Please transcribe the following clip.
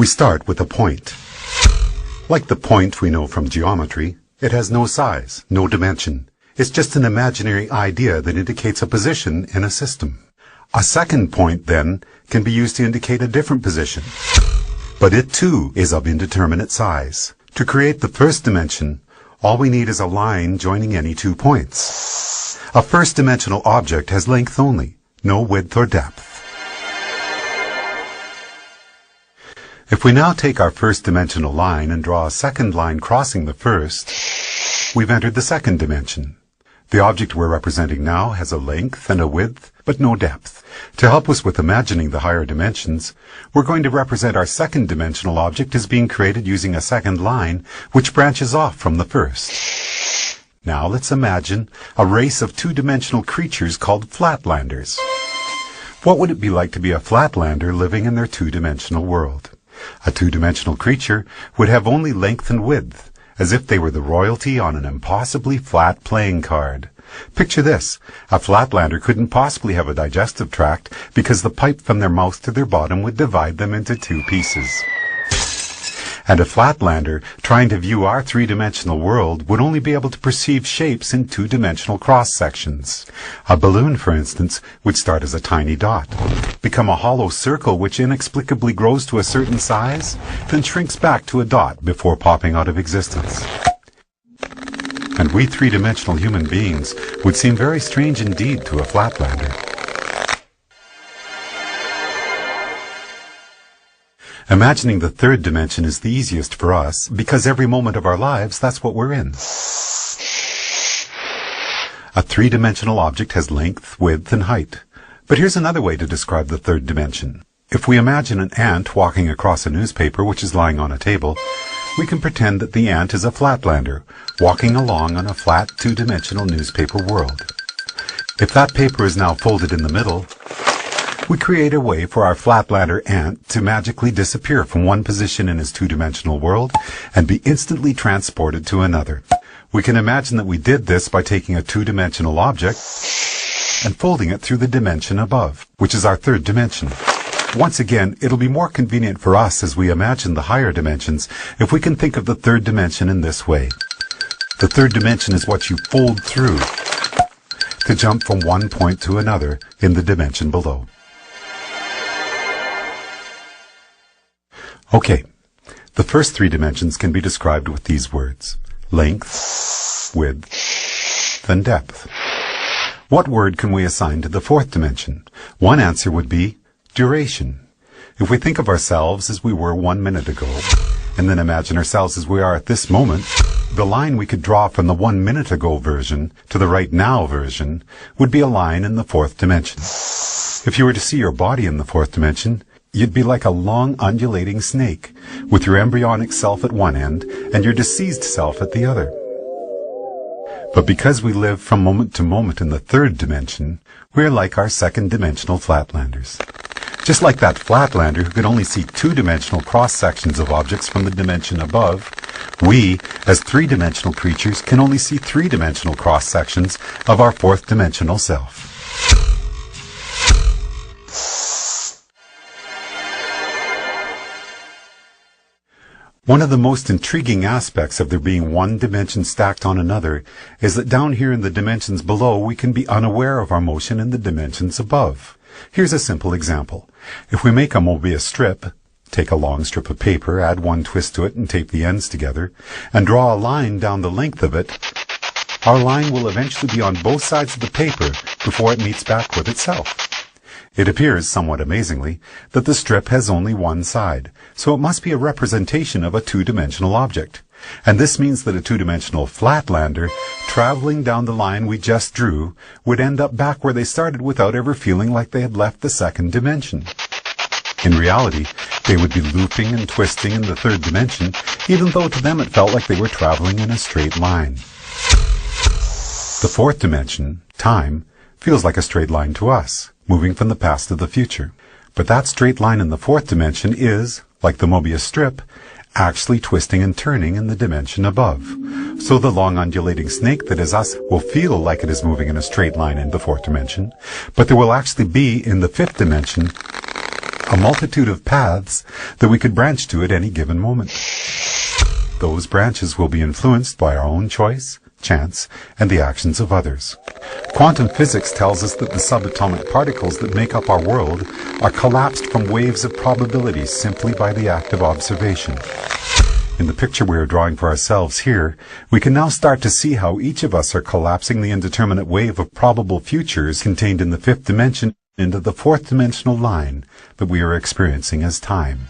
We start with a point. Like the point we know from geometry, it has no size, no dimension. It's just an imaginary idea that indicates a position in a system. A second point, then, can be used to indicate a different position. But it, too, is of indeterminate size. To create the first dimension, all we need is a line joining any two points. A first-dimensional object has length only, no width or depth. If we now take our first-dimensional line and draw a second line crossing the first, we've entered the second dimension. The object we're representing now has a length and a width, but no depth. To help us with imagining the higher dimensions, we're going to represent our second-dimensional object as being created using a second line, which branches off from the first. Now let's imagine a race of two-dimensional creatures called flatlanders. What would it be like to be a flatlander living in their two-dimensional world? A two-dimensional creature would have only length and width, as if they were the royalty on an impossibly flat playing card. Picture this. A flatlander couldn't possibly have a digestive tract because the pipe from their mouth to their bottom would divide them into two pieces. And a flatlander trying to view our three-dimensional world would only be able to perceive shapes in two-dimensional cross-sections. A balloon, for instance, would start as a tiny dot, become a hollow circle which inexplicably grows to a certain size, then shrinks back to a dot before popping out of existence. And we three-dimensional human beings would seem very strange indeed to a flatlander. Imagining the third dimension is the easiest for us, because every moment of our lives, that's what we're in. A three-dimensional object has length, width, and height. But here's another way to describe the third dimension. If we imagine an ant walking across a newspaper which is lying on a table, we can pretend that the ant is a flatlander, walking along on a flat two-dimensional newspaper world. If that paper is now folded in the middle, we create a way for our flatlander ant to magically disappear from one position in his two-dimensional world and be instantly transported to another. We can imagine that we did this by taking a two-dimensional object and folding it through the dimension above, which is our third dimension. Once again, it'll be more convenient for us as we imagine the higher dimensions if we can think of the third dimension in this way. The third dimension is what you fold through to jump from one point to another in the dimension below. Okay, the first three dimensions can be described with these words: length, width, and depth. What word can we assign to the fourth dimension? One answer would be duration. If we think of ourselves as we were 1 minute ago, and then imagine ourselves as we are at this moment, the line we could draw from the 1 minute ago version to the right now version would be a line in the fourth dimension. If you were to see your body in the fourth dimension, you'd be like a long undulating snake, with your embryonic self at one end and your deceased self at the other. But because we live from moment to moment in the third dimension, we're like our second-dimensional flatlanders. Just like that flatlander who could only see two-dimensional cross-sections of objects from the dimension above, we, as three-dimensional creatures, can only see three-dimensional cross-sections of our fourth-dimensional self. One of the most intriguing aspects of there being one dimension stacked on another is that down here in the dimensions below we can be unaware of our motion in the dimensions above. Here's a simple example. If we make a Mobius strip, take a long strip of paper, add one twist to it and tape the ends together, and draw a line down the length of it, our line will eventually be on both sides of the paper before it meets back with itself. It appears, somewhat amazingly, that the strip has only one side, so it must be a representation of a two-dimensional object. And this means that a two-dimensional flatlander, traveling down the line we just drew, would end up back where they started without ever feeling like they had left the second dimension. In reality, they would be looping and twisting in the third dimension, even though to them it felt like they were traveling in a straight line. The fourth dimension, time, feels like a straight line to us, moving from the past to the future. But that straight line in the fourth dimension is, like the Mobius strip, actually twisting and turning in the dimension above. So the long undulating snake that is us will feel like it is moving in a straight line in the fourth dimension, but there will actually be, in the fifth dimension, a multitude of paths that we could branch to at any given moment. Those branches will be influenced by our own choice, chance, and the actions of others. Quantum physics tells us that the subatomic particles that make up our world are collapsed from waves of probability simply by the act of observation. In the picture we are drawing for ourselves here, we can now start to see how each of us are collapsing the indeterminate wave of probable futures contained in the fifth dimension into the fourth dimensional line that we are experiencing as time.